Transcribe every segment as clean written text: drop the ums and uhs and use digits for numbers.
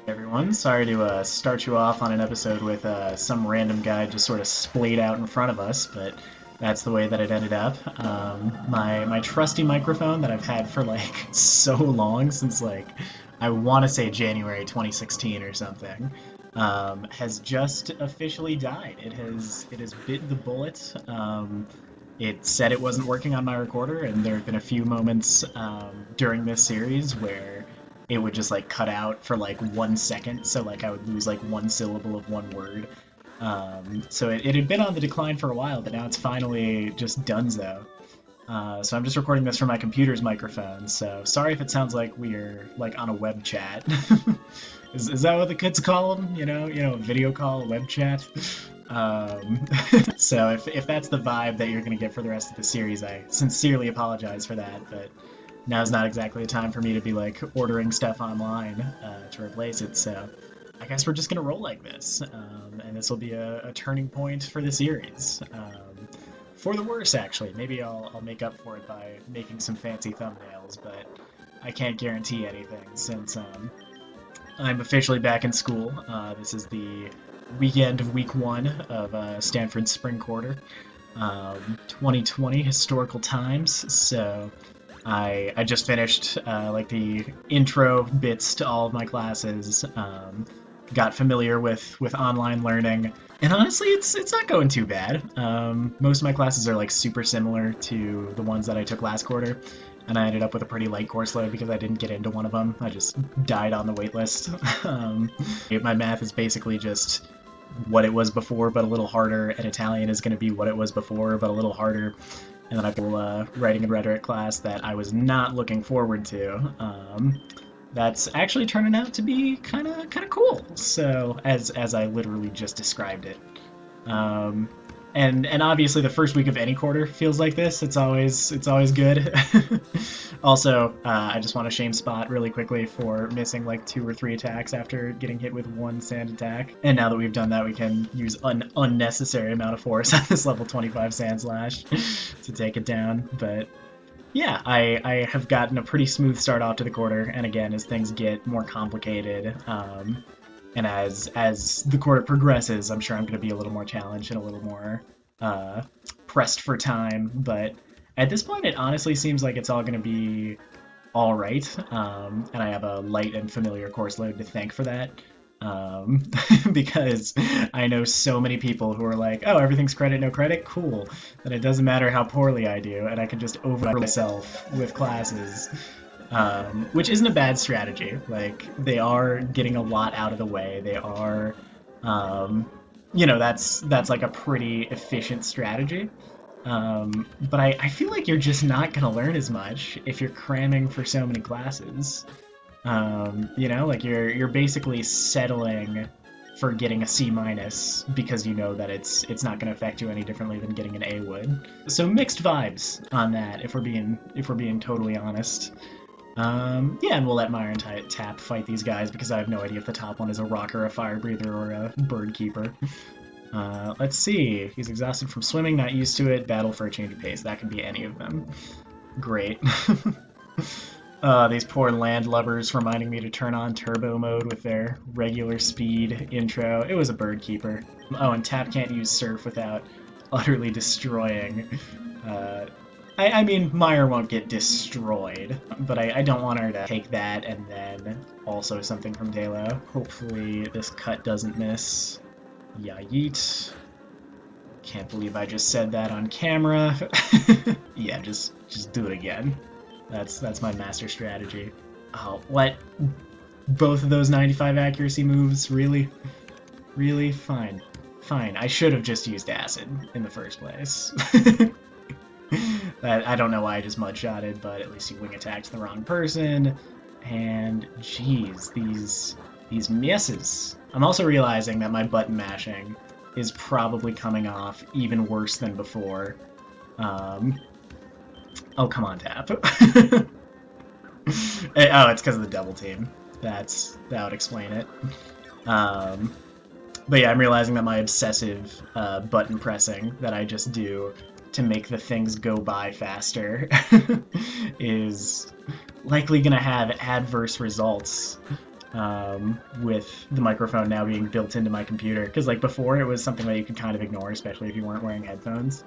Everyone, sorry to start you off on an episode with some random guy just sort of splayed out in front of us, but that's the way that it ended up. My trusty microphone that I've had for like so long, since like I want to say January 2016 or something, has just officially died. It has bit the bullet. It said it wasn't working on my recorder, and there have been a few moments during this series where it would just like cut out for like 1 second, so like I would lose like one syllable of one word. So it had been on the decline for a while, but now it's finally just donezo. So I'm just recording this from my computer's microphone, so sorry if it sounds like we're like on a web chat. Is that what the kids call them? A video call, a web chat. Um, so if that's the vibe that you're gonna get for the rest of the series, I sincerely apologize for that, but now's not exactly a time for me to be like ordering stuff online to replace it. So I guess we're just gonna roll like this, and this will be a turning point for the series. For the worse, actually. Maybe I'll make up for it by making some fancy thumbnails, but I can't guarantee anything since I'm officially back in school. This is the weekend of week one of Stanford's spring quarter, 2020 historical times. So I just finished like the intro bits to all of my classes. Got familiar with online learning, and honestly, it's not going too bad. Most of my classes are like super similar to the ones that I took last quarter, and I ended up with a pretty light course load because I didn't get into one of them. I just died on the wait list. My math is basically just what it was before, but a little harder, and Italian is going to be what it was before, but a little harder. And then I have a writing and rhetoric class that I was not looking forward to. That's actually turning out to be kind of cool. So as I literally just described it. And obviously the first week of any quarter feels like this. It's always good. Also, I just want to shame Spot really quickly for missing like 2 or 3 attacks after getting hit with 1 sand attack. And now that we've done that, we can use an unnecessary amount of force on this level 25 sand slash to take it down. But yeah, I have gotten a pretty smooth start off to the quarter, and again, as things get more complicated, and as the quarter progresses, I'm sure I'm going to be a little more challenged and a little more pressed for time. But at this point, it honestly seems like it's all going to be all right, and I have a light and familiar course load to thank for that. Because I know so many people who are like, oh, everything's credit, no credit, cool. That it doesn't matter how poorly I do, and I can just over myself with classes. Which isn't a bad strategy. Like, they are getting a lot out of the way. They are, that's like a pretty efficient strategy. But I feel like you're just not going to learn as much if you're cramming for so many classes. Like you're basically settling for getting a C minus because you know that it's not going to affect you any differently than getting an A would. So mixed vibes on that, if we're being totally honest. And we'll let Myron Tap fight these guys because I have no idea if the top one is a rocker, a fire breather, or a bird keeper. Let's see. He's exhausted from swimming, not used to it. Battle for a change of pace. That can be any of them. Great. These poor landlubbers reminding me to turn on turbo mode with their regular speed intro. It was a bird keeper. Oh, and Tap can't use surf without utterly destroying. I mean, Meyer won't get destroyed, but I don't want her to take that and then also something from Dalo. Hopefully this cut doesn't miss. Yeah, yeet. Can't believe I just said that on camera. Yeah, just do it again. That's my master strategy. Oh, what? Both of those 95 accuracy moves? Really? Really? Fine. Fine. I should have just used acid in the first place. I don't know why I just mudshotted, but at least he wing attacked the wrong person. And, geez, these misses. I'm also realizing that my button mashing is probably coming off even worse than before. Oh, come on, Tap. Oh, it's because of the double team. That would explain it. But yeah, I'm realizing that my obsessive button pressing that I just do to make the things go by faster is likely going to have adverse results with the microphone now being built into my computer. Because like before, it was something that you could kind of ignore, especially if you weren't wearing headphones.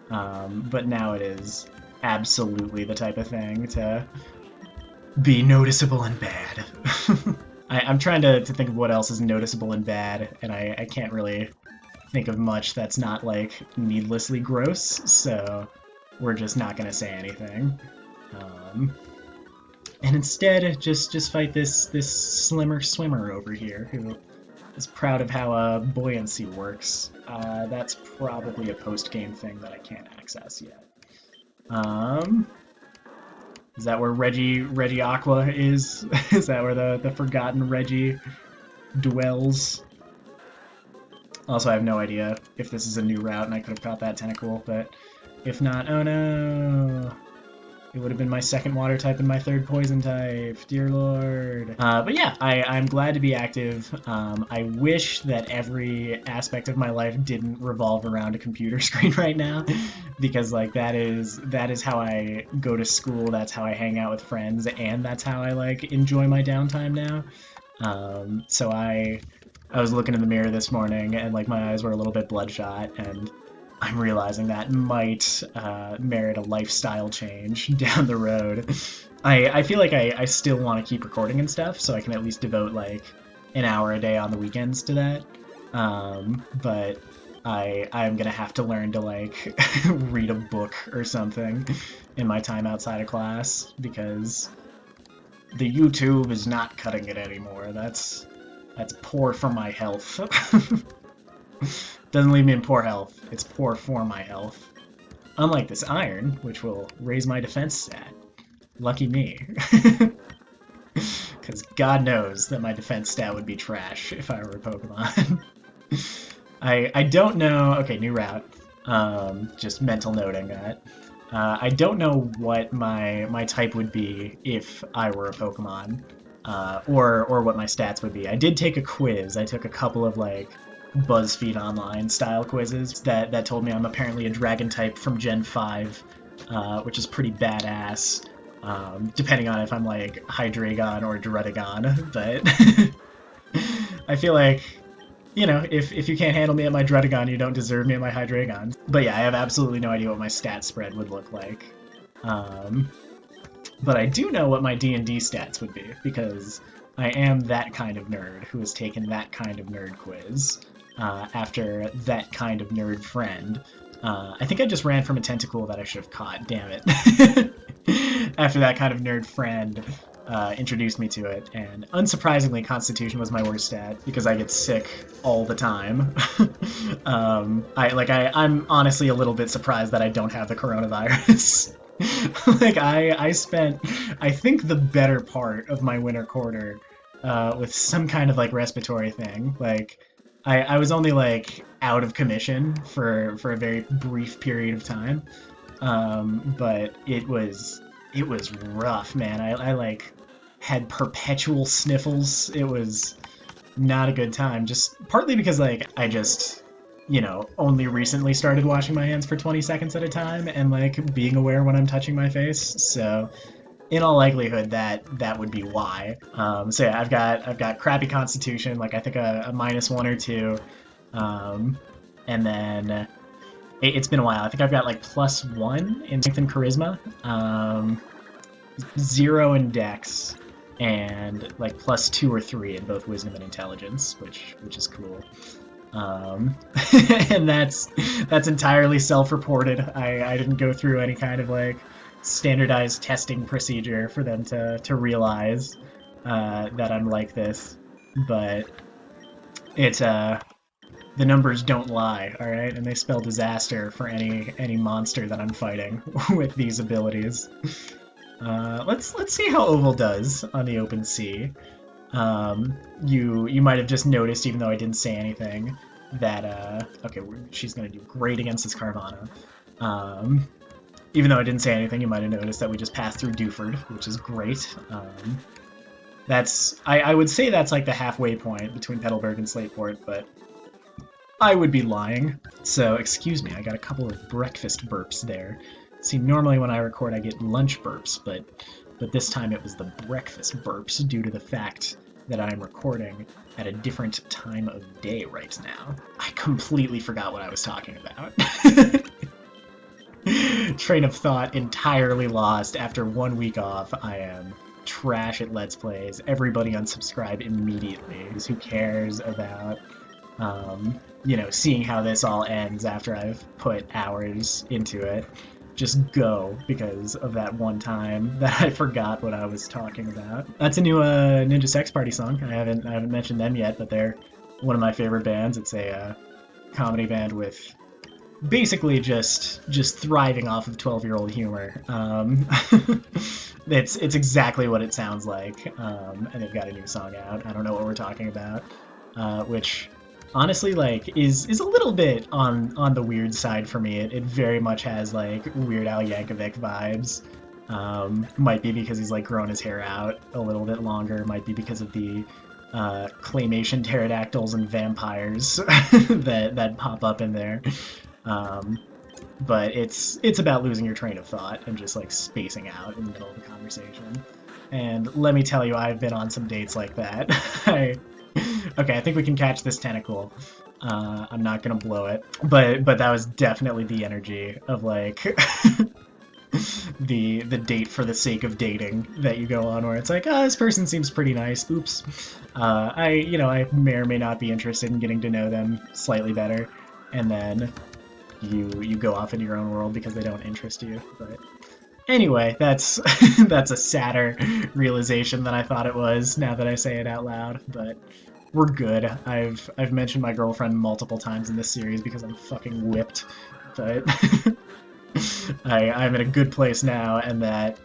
But now it is absolutely the type of thing to be noticeable and bad. I'm trying to think of what else is noticeable and bad, and I can't really think of much that's not like needlessly gross, so we're just not gonna say anything. And instead, just fight this slimmer swimmer over here who is proud of how buoyancy works. That's probably a post-game thing that I can't access yet. Is that where Reggie Aqua is? Is that where the forgotten Reggie dwells? Also, I have no idea if this is a new route, and I could have caught that tentacle, but if not, oh no! It would have been my second water type and my third poison type, dear lord. But yeah, I'm glad to be active. I wish that every aspect of my life didn't revolve around a computer screen right now, because like that is how I go to school, that's how I hang out with friends, and that's how I like enjoy my downtime now. So I was looking in the mirror this morning and like my eyes were a little bit bloodshot, and I'm realizing that might merit a lifestyle change down the road. I feel like I still want to keep recording and stuff, so I can at least devote like an hour a day on the weekends to that. But I'm gonna have to learn to like read a book or something in my time outside of class, because the YouTube is not cutting it anymore. That's poor for my health. Doesn't leave me in poor health, it's poor for my health. Unlike this iron, which will raise my defense stat. Lucky me. Because God knows that my defense stat would be trash if I were a Pokemon. I don't know... Okay, new route. Just mental noting that. I don't know what my type would be if I were a Pokemon. Or what my stats would be. I did take a quiz. I took a couple of, like, BuzzFeed Online style quizzes that told me I'm apparently a dragon type from Gen 5, which is pretty badass, depending on if I'm like Hydreigon or Druddigon, but I feel like, you know, if you can't handle me at my Druddigon, you don't deserve me at my Hydreigon. But yeah, I have absolutely no idea what my stat spread would look like. But I do know what my D&D stats would be, because I am that kind of nerd who has taken that kind of nerd quiz. After that kind of nerd friend. I think I just ran from a tentacle that I should have caught, damn it. After that kind of nerd friend introduced me to it, and unsurprisingly Constitution was my worst stat, because I get sick all the time. I'm honestly a little bit surprised that I don't have the coronavirus. Like, I spent, I think, the better part of my winter quarter with some kind of, like, respiratory thing. Like, I was only, like, out of commission for a very brief period of time, but it was rough, man. I like, had perpetual sniffles. It was not a good time, just partly because, like, I just, you know, only recently started washing my hands for 20 seconds at a time, and, like, being aware when I'm touching my face, so... In all likelihood, that would be why. So yeah, I've got crappy constitution, like I think a -1 or 2, and then it's been a while. I think I've got like +1 in strength and charisma, 0 in dex, and like +2 or 3 in both wisdom and intelligence, which is cool. And that's entirely self-reported. I didn't go through any kind of like standardized testing procedure for them to realize that I'm like this, but it's the numbers don't lie, all right, and they spell disaster for any monster that I'm fighting with these abilities. Let's see how Oval does on the open sea. You might have just noticed, even though I didn't say anything, that okay, she's gonna do great against this Carvana. Even though I didn't say anything, you might have noticed that we just passed through Dewford, which is great. I would say that's like the halfway point between Petalburg and Slateport, but I would be lying. So, excuse me, I got a couple of breakfast burps there. See, normally when I record I get lunch burps, but this time it was the breakfast burps due to the fact that I'm recording at a different time of day right now. I completely forgot what I was talking about. Train of thought entirely lost. After 1 week off, I am trash at Let's Plays. Everybody unsubscribe immediately, because who cares about, you know, seeing how this all ends after I've put hours into it. Just go, because of that one time that I forgot what I was talking about. That's a new Ninja Sex Party song. I haven't mentioned them yet, but they're one of my favorite bands. It's a comedy band with basically just thriving off of 12-year-old humor. It's exactly what it sounds like, and they've got a new song out. I don't know what we're talking about, which honestly, like, is a little bit on the weird side for me. It very much has like Weird Al Yankovic vibes. Might be because he's like grown his hair out a little bit longer. Might be because of the claymation pterodactyls and vampires that pop up in there. But it's about losing your train of thought and just like spacing out in the middle of the conversation. And let me tell you, I've been on some dates like that. Okay, I think we can catch this tentacle. I'm not gonna blow it, but that was definitely the energy of like the date for the sake of dating that you go on, where it's like, oh, this person seems pretty nice. Oops, I may or may not be interested in getting to know them slightly better, and then you go off into your own world because they don't interest you. But anyway, that's that's a sadder realization than I thought it was now that I say it out loud. But we're good. I've mentioned my girlfriend multiple times in this series because I'm fucking whipped. But I'm in a good place now, and that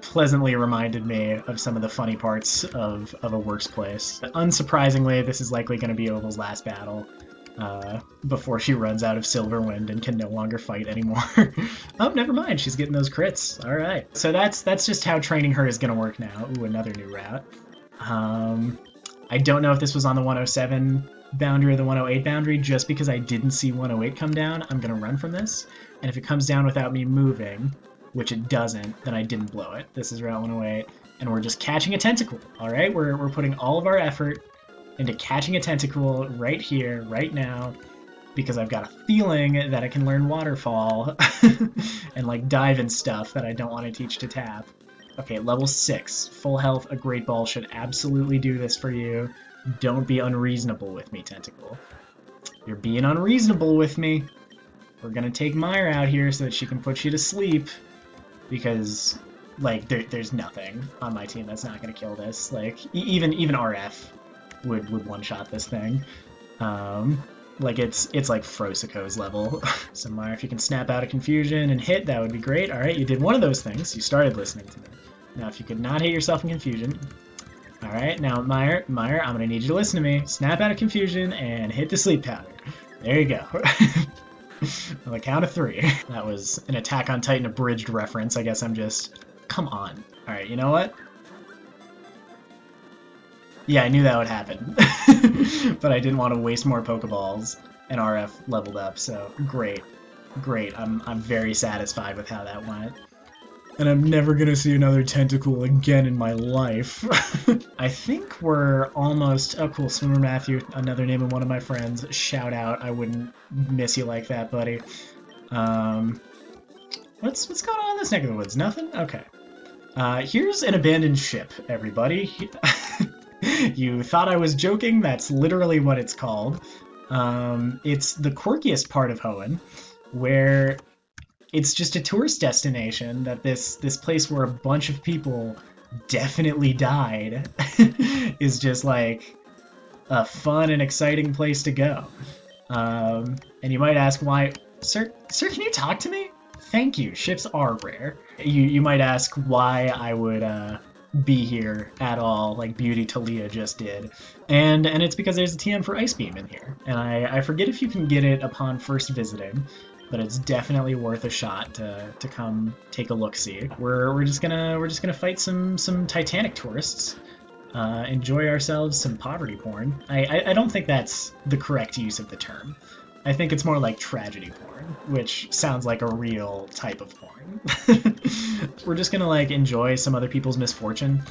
pleasantly reminded me of some of the funny parts of a worse place. Unsurprisingly, this is likely going to be Oval's last battle. Before she runs out of Silverwind and can no longer fight anymore. Oh, never mind, she's getting those crits. Alright. So that's just how training her is going to work now. Ooh, another new route. I don't know if this was on the 107 boundary or the 108 boundary. Just because I didn't see 108 come down, I'm going to run from this. And if it comes down without me moving, which it doesn't, then I didn't blow it. This is Route 108, and we're just catching a tentacle. Alright, we're putting all of our effort into catching a tentacle right here, right now, because I've got a feeling that I can learn Waterfall and like dive and stuff that I don't want to teach to tap. Okay, level 6, full health, a Great Ball should absolutely do this for you. Don't be unreasonable with me, Tentacle. You're being unreasonable with me. We're gonna take Myra out here so that she can put you to sleep, because like there's nothing on my team that's not gonna kill this. Like even RF would one-shot this thing. Like it's like Frosico's level. So Myra, if you can snap out of confusion and hit, that would be great. Alright, you did one of those things. You started listening to me. Now if you could not hit yourself in confusion. Alright, now Myra, I'm gonna need you to listen to me. Snap out of confusion and hit the sleep powder. There you go. On the count of 3. That was an Attack on Titan abridged reference. I guess I'm just... Come on. Alright, you know what? Yeah, I knew that would happen. But I didn't want to waste more Pokeballs, and RF leveled up, so great. Great, I'm very satisfied with how that went. And I'm never gonna see another tentacle again in my life. I think we're almost... Oh, cool, Swimmer Matthew, another name of one of my friends. Shout out, I wouldn't miss you like that, buddy. What's going on in this neck of the woods? Nothing? Okay. Here's an abandoned ship, everybody. You thought I was joking? That's literally what it's called. It's the quirkiest part of Hoenn, where it's just a tourist destination that this place where a bunch of people definitely died is just like a fun and exciting place to go. And you might ask why... Sir, can you talk to me? Thank you. Ships are rare. You might ask why I would be here at all, like Beauty Talia just did. And it's because there's a TM for Ice Beam in here. And I forget if you can get it upon first visiting, but it's definitely worth a shot to come take a look-see. We're just gonna fight some Titanic tourists. Enjoy ourselves some poverty porn. I don't think that's the correct use of the term. I think it's more like tragedy porn, which sounds like a real type of porn. We're just gonna like enjoy some other people's misfortune.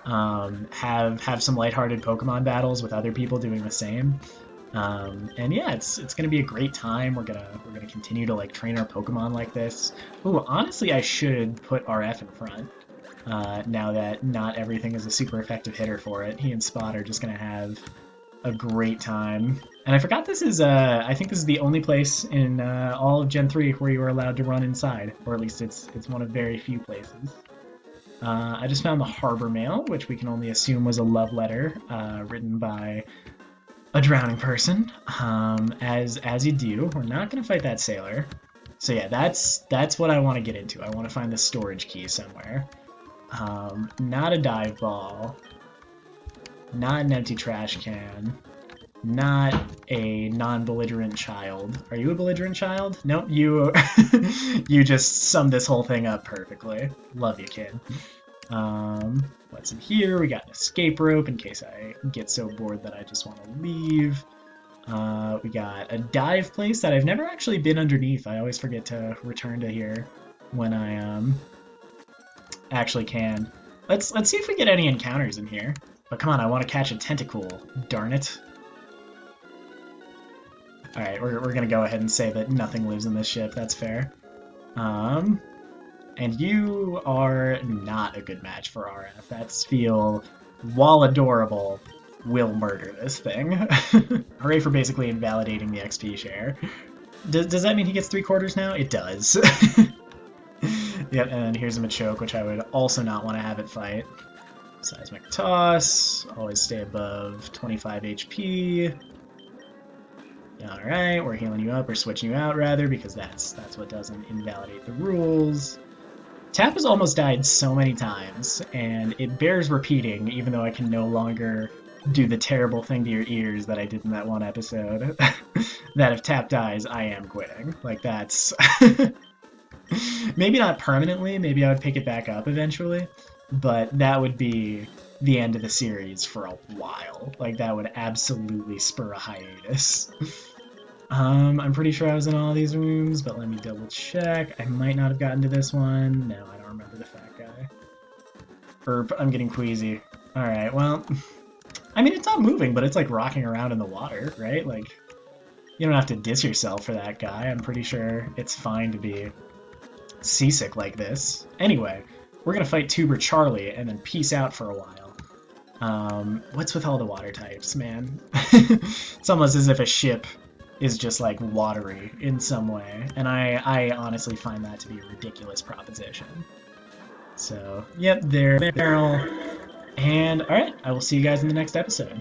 have some lighthearted Pokemon battles with other people doing the same. And yeah, it's gonna be a great time. We're gonna continue to like train our Pokemon like this. Ooh, honestly, I should put RF in front. Now that not everything is a super effective hitter for it, he and Spot are just gonna have a great time. And I forgot this is I think this is the only place in all of Gen 3 where you are allowed to run inside, or at least it's one of very few places. I just found the Harbor Mail, which we can only assume was a love letter written by a drowning person, as you do. We're not going to fight that sailor. So yeah, that's what I want to get into. I want to find the storage key somewhere. Not a dive ball. Not an empty trash can. Not a non-belligerent child. Are you a belligerent child? Nope, you you just summed this whole thing up perfectly. Love you, kid. What's in here? We got an escape rope in case I get so bored that I just want to leave. We got a dive place that I've never actually been underneath. I always forget to return to here when I actually can. Let's see if we get any encounters in here. But come on, I want to catch a tentacle. Darn it. Alright, we're gonna go ahead and say that nothing lives in this ship. That's fair. And you are not a good match for RF. That Spheal, while adorable, will murder this thing. Hooray for basically invalidating the XP share. Does that mean he gets 3/4 now? It does. Yep, and here's a Machoke, which I would also not want to have it fight. Seismic Toss, always stay above 25 HP. Alright, we're healing you up, or switching you out rather, because that's what doesn't invalidate the rules. Tap has almost died so many times, and it bears repeating, even though I can no longer do the terrible thing to your ears that I did in that one episode. That if Tap dies, I am quitting. Like, that's... Maybe not permanently, maybe I would pick it back up eventually, but that would be the end of the series for a while. Like, that would absolutely spur a hiatus. I'm pretty sure I was in all these rooms, but let me double check. I might not have gotten to this one. No, I don't remember the fat guy. Erp, I'm getting queasy. Alright, well, I mean, it's not moving, but it's like rocking around in the water, right? Like, you don't have to diss yourself for that guy. I'm pretty sure it's fine to be seasick like this. Anyway, we're gonna fight Tuber Charlie and then peace out for a while. What's with all the water types, man? It's almost as if a ship is just like watery in some way, and I honestly find that to be a ridiculous proposition. So, yep, there, barrel, and alright, I will see you guys in the next episode.